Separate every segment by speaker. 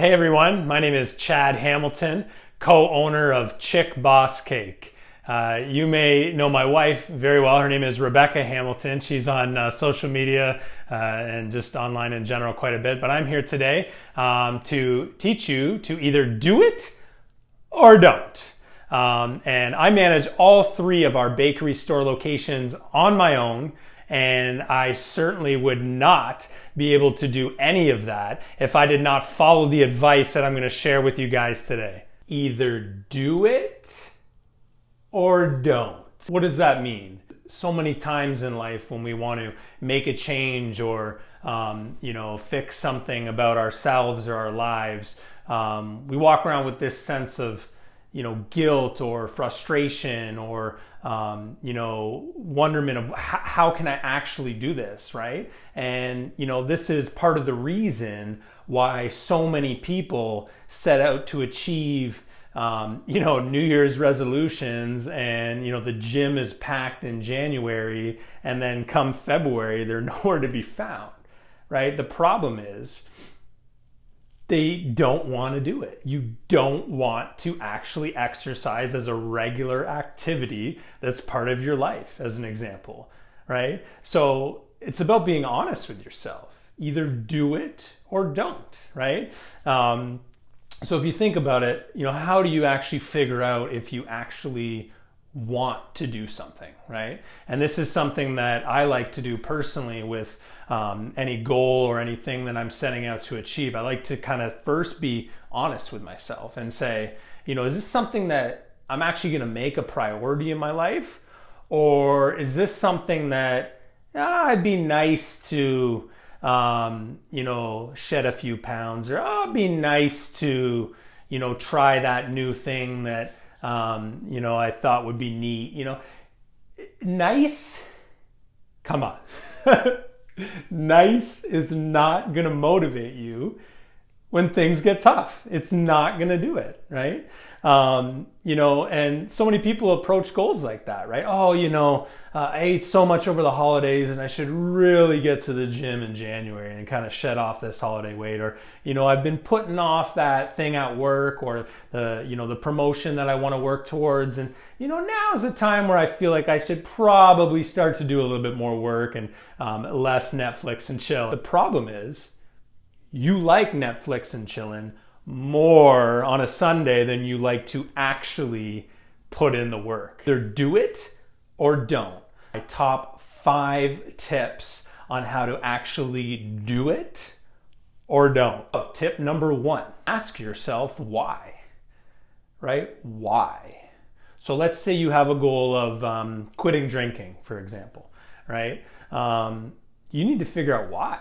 Speaker 1: Hey everyone, my name is Chad Hamilton, co-owner of Chick Boss Cake. You may know my wife very well. Her name is Rebecca Hamilton. She's on social media and just online in general quite a bit. But I'm here today to teach you to either do it or don't. And I manage all three of our bakery store locations on my own. And I certainly would not be able to do any of that if I did not follow the advice that I'm going to share with you guys today. Either do it or don't. What does that mean? So many times in life when we want to make a change or fix something about ourselves or our lives, we walk around with this sense of guilt or frustration or wonderment of how can I actually do this, right? And this is part of the reason why so many people set out to achieve New Year's resolutions, and the gym is packed in January, and then come February they're nowhere to be found, right? The problem is they don't want to do it. You don't want to actually exercise as a regular activity that's part of your life, as an example, right? So it's about being honest with yourself. Either do it or don't, right? So if you think about it, how do you actually figure out if you actually want to do something, right? And this is something that I like to do personally with any goal or anything that I'm setting out to achieve. I like to kind of first be honest with myself and say, is this something that I'm actually going to make a priority in my life? Or is this something that it'd be nice to, shed a few pounds, or it'd be nice to, try that new thing that, I thought would be neat, nice, come on. Nice is not going to motivate you when things get tough. It's not going to do it, right? And so many people approach goals like that, right? I ate so much over the holidays and I should really get to the gym in January and kind of shed off this holiday weight. Or, I've been putting off that thing at work, or the promotion that I want to work towards. And, now's the time where I feel like I should probably start to do a little bit more work and less Netflix and chill. The problem is you like Netflix and chilling more on a Sunday than you like to actually put in the work. Either do it or don't. My top 5 tips on how to actually do it or don't. Tip number 1, ask yourself why, right? Why? So let's say you have a goal of quitting drinking, for example, right? You need to figure out why.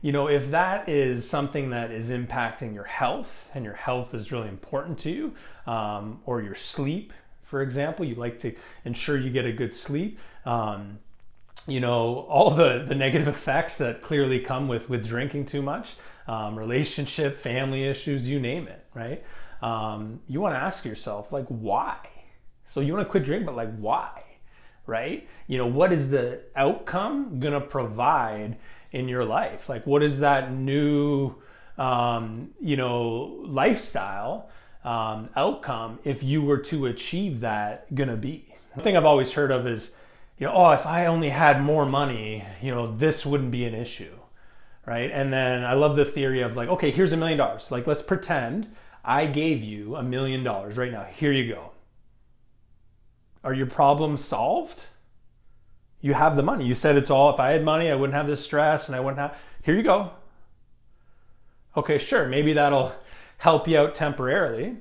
Speaker 1: If that is something that is impacting your health, and your health is really important to you, or your sleep, for example, you like to ensure you get a good sleep, all the negative effects that clearly come with drinking too much, relationship, family issues, you name it, right? You want to ask yourself, why? So you want to quit drinking, but why, right? What is the outcome going to provide in your life? What is that new, lifestyle outcome, if you were to achieve that, gonna be? One thing I've always heard of is, if I only had more money, this wouldn't be an issue, right? And then I love the theory of okay, here's $1 million. Let's pretend I gave you $1 million right now. Here you go. Are your problems solved? You have the money. You said it's all, if I had money, I wouldn't have this stress and I wouldn't have, here you go. Okay, sure, maybe that'll help you out temporarily.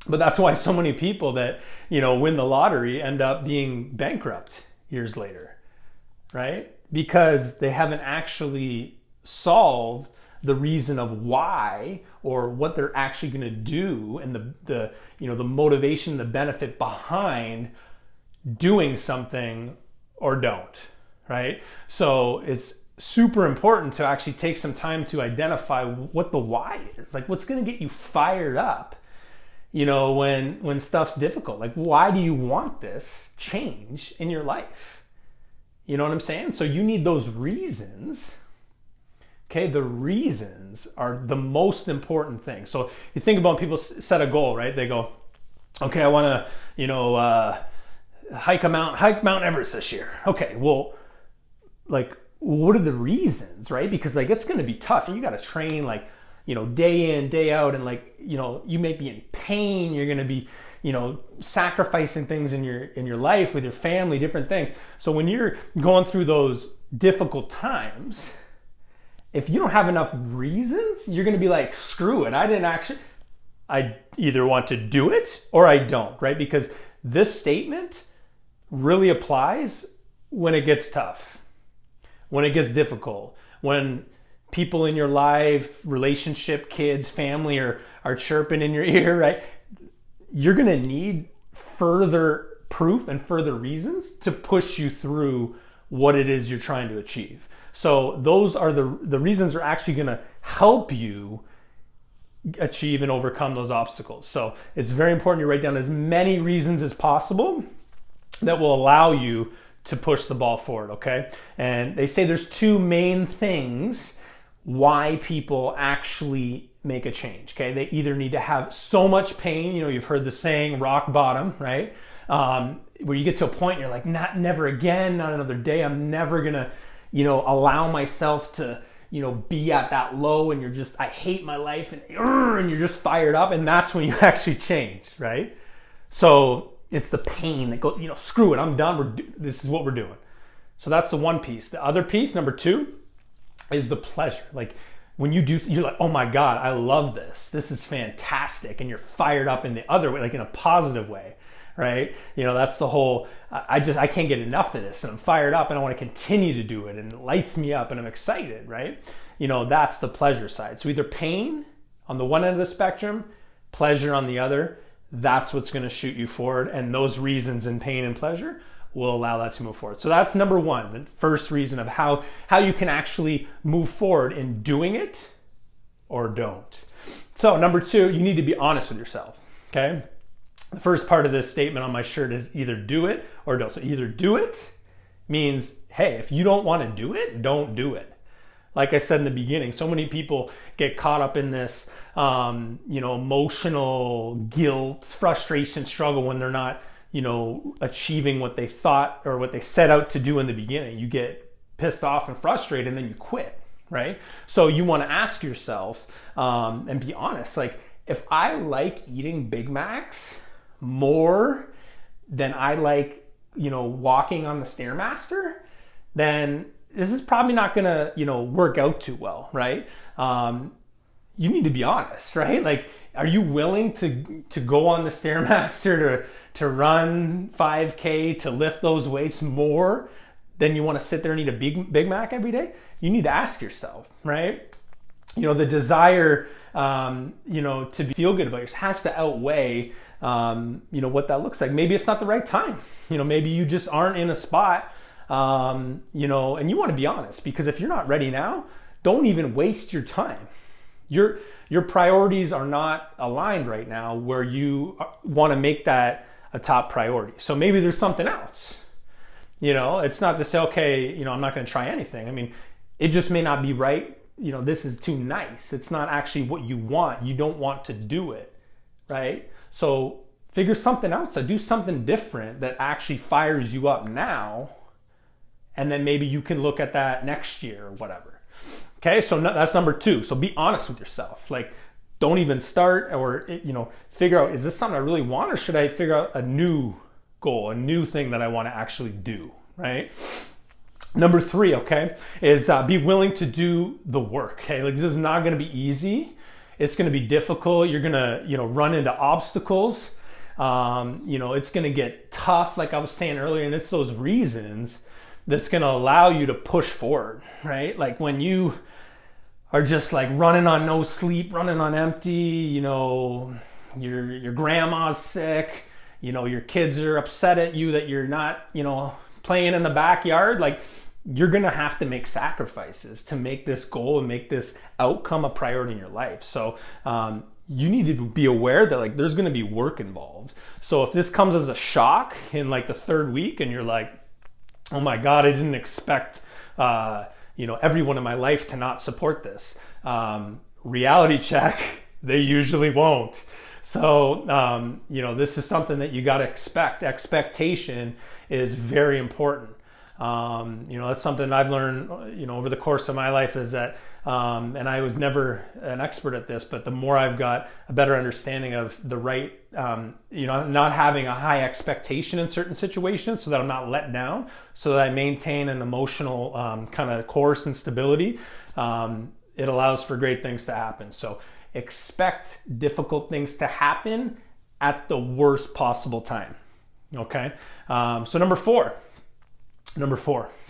Speaker 1: But that's why so many people that, win the lottery end up being bankrupt years later, right? Because they haven't actually solved the reason of why, or what they're actually going to do, and the motivation, the benefit behind doing something or don't, right? So it's super important to actually take some time to identify what the why is. What's going to get you fired up, when stuff's difficult? Why do you want this change in your life? You know what I'm saying? So you need those reasons Okay, the reasons are the most important thing. So you think about people set a goal, right? They go, okay, I want to, hike Mount Everest this year. Okay, well, like, what are the reasons, right? Because like it's going to be tough. You got to train like, day in, day out, and like, you may be in pain. You're going to be, sacrificing things in your life with your family, different things. So when you're going through those difficult times, if you don't have enough reasons, you're going to be like, screw it. I either want to do it or I don't, right? Because this statement really applies when it gets tough, when it gets difficult, when people in your life, relationship, kids, family are chirping in your ear, right? You're going to need further proof and further reasons to push you through what it is you're trying to achieve. So those are the reasons are actually going to help you achieve and overcome those obstacles. So it's very important you write down as many reasons as possible that will allow you to push the ball forward, okay? And they say there's two main things why people actually make a change, okay? They either need to have so much pain, you've heard the saying, rock bottom, right? Where you get to a point and you're like, never again, not another day, I'm never gonna, allow myself to, be at that low, and you're just, I hate my life, and you're just fired up, and that's when you actually change, right? So it's the pain that goes, screw it, I'm done, this is what we're doing. So that's the one piece. The other piece, number two, is the pleasure. Like when you do, you're like, oh my God, I love this. This is fantastic. And you're fired up in the other way, like in a positive way, right? That's the whole, I can't get enough of this, and I'm fired up and I want to continue to do it, and it lights me up and I'm excited, right? That's the pleasure side. So either pain on the one end of the spectrum, pleasure on the other, that's what's going to shoot you forward. And those reasons in pain and pleasure will allow that to move forward. So that's number one, the first reason of how you can actually move forward in doing it or don't. So number two, you need to be honest with yourself, okay? The first part of this statement on my shirt is either do it or don't. So either do it means, hey, if you don't want to do it, don't do it. Like I said in the beginning, so many people get caught up in this, emotional guilt, frustration, struggle when they're not, achieving what they thought or what they set out to do in the beginning. You get pissed off and frustrated, and then you quit, right? So you want to ask yourself and be honest, like, if I like eating Big Macs more than I like, walking on the Stairmaster, then this is probably not gonna, work out too well, right? You need to be honest, right? Like, are you willing to go on the Stairmaster to run 5K, to lift those weights more than you want to sit there and eat a Big Mac every day? You need to ask yourself, right? The desire, to feel good about yourself has to outweigh, what that looks like. Maybe it's not the right time. Maybe you just aren't in a spot, and you want to be honest, because if you're not ready now, don't even waste your time. Your priorities are not aligned right now where you want to make that a top priority. So maybe there's something else. It's not to say, okay, I'm not going to try anything. I mean, it just may not be right. This is too nice. It's not actually what you want. You don't want to do it, right? So figure something else. So do something different that actually fires you up now, and then maybe you can look at that next year or whatever. Okay, so that's number two. So be honest with yourself. Like, don't even start, or figure out, is this something I really want, or should I figure out a new goal, a new thing that I want to actually do, right? Number three, okay, is be willing to do the work. Okay, like, this is not going to be easy. It's going to be difficult. You're going to run into obstacles. It's going to get tough, like I was saying earlier, and it's those reasons that's going to allow you to push forward, right? Like when you are just like running on no sleep, running on empty, your grandma's sick, your kids are upset at you that you're not, playing in the backyard. Like, you're going to have to make sacrifices to make this goal and make this outcome a priority in your life. So, you need to be aware that like there's going to be work involved. So if this comes as a shock in like the third week and you're like, oh my God, I didn't expect everyone in my life to not support this. Reality check, they usually won't. So, this is something that you got to expect. Expectation is very important. That's something I've learned, over the course of my life is that, and I was never an expert at this, but the more I've got a better understanding of the right, not having a high expectation in certain situations so that I'm not let down, so that I maintain an emotional kind of course and stability, it allows for great things to happen. So expect difficult things to happen at the worst possible time. Okay. So number four,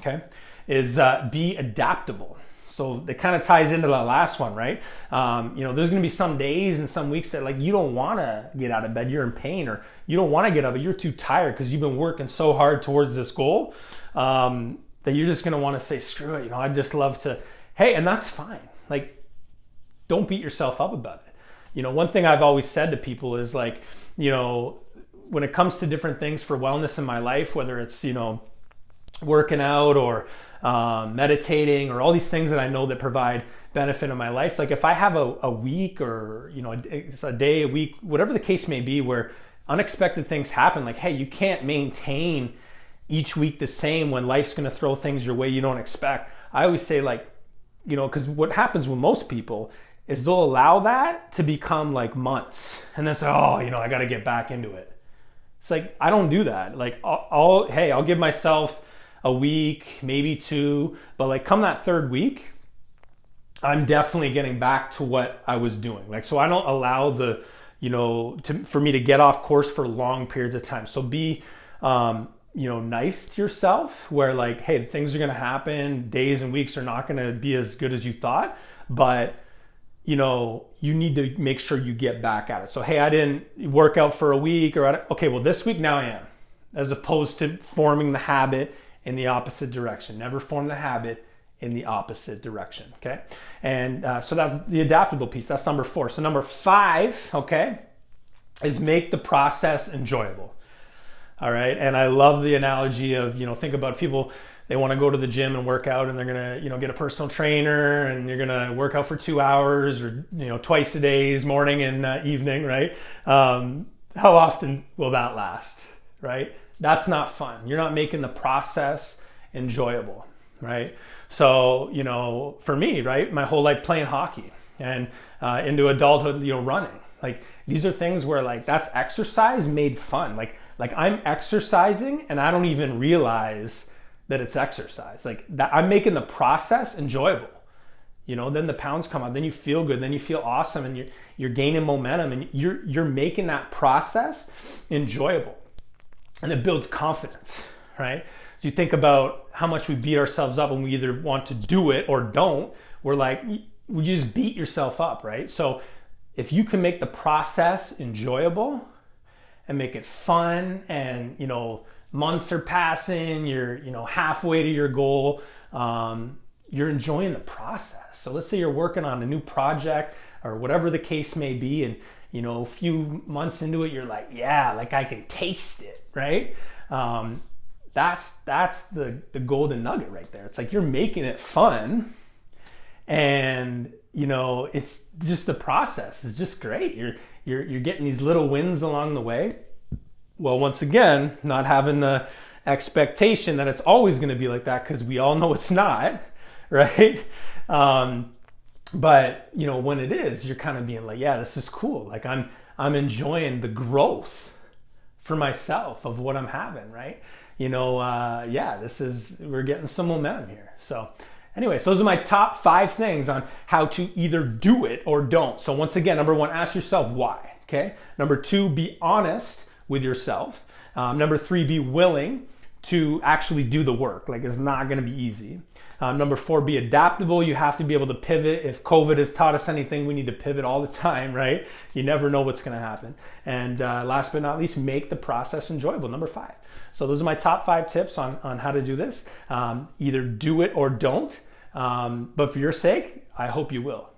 Speaker 1: okay, is be adaptable. So it kind of ties into the last one, right? There's going to be some days and some weeks that like you don't want to get out of bed, you're in pain, or you don't want to get up, but you're too tired because you've been working so hard towards this goal that you're just going to want to say, screw it, I'd just love to, hey, and that's fine. Like, don't beat yourself up about it. One thing I've always said to people is like, when it comes to different things for wellness in my life, whether it's, working out or meditating or all these things that I know that provide benefit in my life. Like if I have a week or, it's a day, a week, whatever the case may be, where unexpected things happen, like, hey, you can't maintain each week the same when life's going to throw things your way you don't expect. I always say like, because what happens with most people is they'll allow that to become like months and then say, oh, I got to get back into it. It's like, I don't do that. Like I'll give myself a week, maybe two, but like come that third week, I'm definitely getting back to what I was doing. Like, so I don't allow for me to get off course for long periods of time. So be, nice to yourself where like, hey, things are going to happen. Days and weeks are not going to be as good as you thought, but you need to make sure you get back at it. So, hey, I didn't work out for a week okay, well this week now I am, as opposed to forming the habit in the opposite direction. Never form the habit in the opposite direction, okay? And so that's the adaptable piece. That's number 4. So number 5, okay, is make the process enjoyable. All right, and I love the analogy of, think about people, they want to go to the gym and work out and they're going to, get a personal trainer and you're going to work out for 2 hours or, twice a day, morning and evening, right? How often will that last, right? That's not fun. You're not making the process enjoyable, right? So, for me, right, my whole life playing hockey and into adulthood, running. Like these are things where like that's exercise made fun. Like I'm exercising and I don't even realize that it's exercise. Like that I'm making the process enjoyable. Then the pounds come out, then you feel good, then you feel awesome and you're gaining momentum and you're making that process enjoyable. And it builds confidence, right? So you think about how much we beat ourselves up when we either want to do it or don't. We're like, we just beat yourself up, right? So if you can make the process enjoyable and make it fun and, months are passing, you're, halfway to your goal, you're enjoying the process. So let's say you're working on a new project or whatever the case may be. And, a few months into it, you're like, yeah, like I can taste it, right? That's the golden nugget right there. It's like you're making it fun and, it's just the process is just great. You're getting these little wins along the way. Well, once again, not having the expectation that it's always going to be like that because we all know it's not, right? But when it is, you're kind of being like, yeah, this is cool. Like I'm enjoying the growth for myself of what I'm having, right? We're getting some momentum here. So anyways, those are my top 5 things on how to either do it or don't. So once again, number 1, ask yourself why, okay? Number 2, be honest with yourself. Number 3, be willing to actually do the work. Like it's not going to be easy. Number 4, be adaptable. You have to be able to pivot. If COVID has taught us anything, we need to pivot all the time, right? You never know what's going to happen. And last but not least, make the process enjoyable. Number 5. So those are my top 5 tips on how to do this. Either do it or don't. But for your sake, I hope you will.